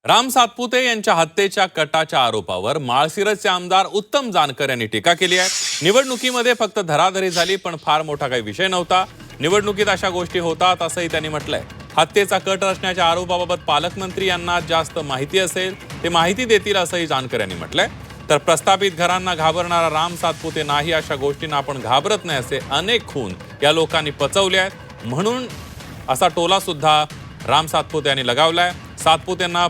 राम सातपुते यांच्या हत्येच्या कटाच्या आरोपावर माळशिरसचे आमदार उत्तम जानकर यांनी टीका केली आहे। निवडणुकीमध्ये फक्त धराधरी झाली, पण फार मोठा काही विषय नव्हता। निवडणुकीत अशा गोष्टी होतात असंही त्यांनी म्हटलंय। हत्येचा कट रचण्याच्या आरोपाबाबत पालकमंत्री यांना जास्त माहिती असेल ते माहिती देतील असंही जानकर यांनी म्हटलंय। तर प्रस्थापित घरांना घाबरणारा राम सातपुते नाही, अशा गोष्टींना आपण घाबरत नाही असे अनेक खून या लोकांनी पचवले आहेत, म्हणून असा टोला सुद्धा राम सातपुते यांनी लगावलाय। सातपुतेंना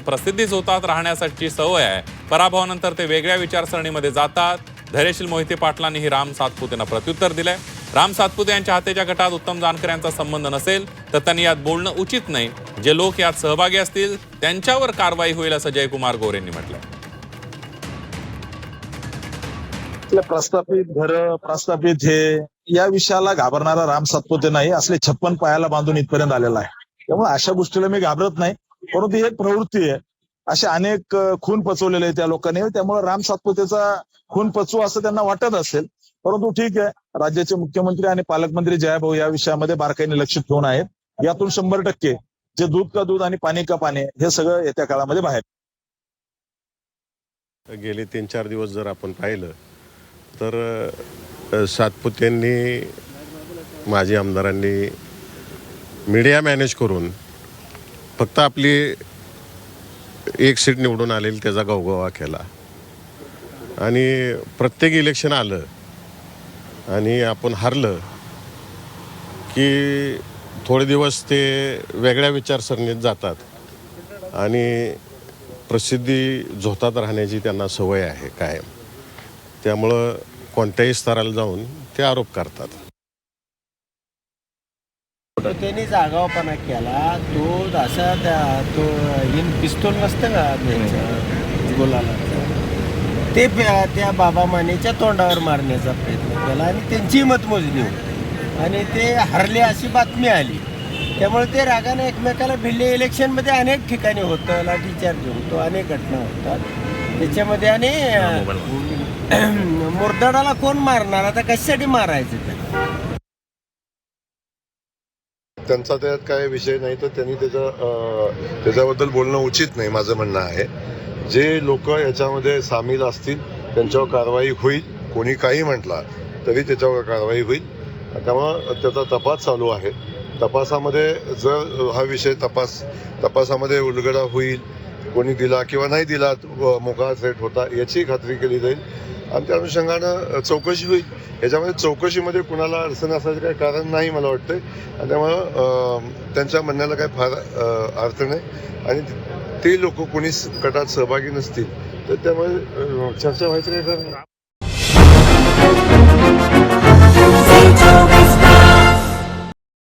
प्रसिद्धीच होतात राहण्यासाठी सवय आहे। पराभवानंतर ते वेगळ्या विचारसरणीमध्ये जातात। धैर्यशील मोहिते पाटलांनीही राम सातपुतेंना प्रत्युत्तर दिलंय। राम सातपुते यांच्या हत्येच्या गटात उत्तम जानकर यांचा संबंध नसेल तर त्यांनी यात बोलणं उचित नाही। जे लोक यात सहभागी असतील त्यांच्यावर कारवाई होईल असं जयकुमार गोरे यांनी म्हटलंय। प्रस्थापित हे या विषयाला घाबरणारा राम सातपुते नाही, असले 56 पायाला बांधून इथपर्यंत आलेला आहे। त्यामुळे अशा गोष्टीला मी घाबरत नाही, परंतु ही एक प्रवृत्ती आहे। असे अनेक खून पचवलेले त्या लोकांनी, त्यामुळे राम सातपुतेचा खून पचवू असं त्यांना वाटत असेल, परंतु ठीक आहे, राज्याचे मुख्यमंत्री आणि पालकमंत्री जयाभाऊ या विषयामध्ये बारकाईने लक्ष ठेवून आहेत। यातून 100% जे दूध का दूध आणि पाणी का पाणी हे सगळं येत्या काळामध्ये बाहेर। गेले 3-4 दिवस जर आपण पाहिलं तर सातपुतेंनी, माजी आमदारांनी मीडिया मॅनेज करून फक्त आपली एक सीट निवडून आलेली त्याचा गवगवा केला आणि प्रत्येक इलेक्शन आलं आणि आपण हारलं की थोडे दिवस ते वेगळ्या विचारसरणीत जातात आणि प्रसिद्धी झोतात राहण्याची त्यांना सवय आहे कायम। त्यामुळं कोणत्याही स्तराला जाऊन ते आरोप करतात। त्यांनी जागावपणा केला, तो असा तो पिस्तूल नसतं का गुलाला, ते त्या बाबा मानेच्या तोंडावर मारण्याचा प्रयत्न केला आणि त्यांची मतमोजणी होती आणि ते हरले अशी बातमी आली। त्यामुळे ते रागाने एकमेकाला भिडले। इलेक्शनमध्ये अनेक ठिकाणी होतं, लाठीचार्ज होतो, अनेक घटना होतात त्याच्यामध्ये। आणि मुरदाडाला कोण मारणार, आता कशासाठी मारायचं त्यांचा त्यात काय विषय नाही, तर त्यांनी त्याच्याबद्दल बोलणं उचित नाही माझं म्हणणं आहे। जे लोक याच्यामध्ये सामील असतील त्यांच्यावर कारवाई होईल, कोणी काही म्हटला तरी त्याच्यावर कारवाई होईल। त्यामुळं त्याचा तपास चालू आहे। तपासामध्ये जर हा विषय तपासामध्ये उलगडा होईल, कोणी दिला किंवा नाही दिला, मोकळा थेट होता याची खात्री केली जाईल आणि त्या अनुषंगानं चौकशी होईल। याच्यामध्ये चौकशीमध्ये कुणाला अडचण असायचं काही कारण नाही मला वाटतंय, आणि त्यामुळं त्यांच्या म्हणण्याला काही फार अर्थ नाही आणि ते लोक कोणी कटात सहभागी नसतील तर त्यामुळे चर्चा व्हायचं काही कारण नाही।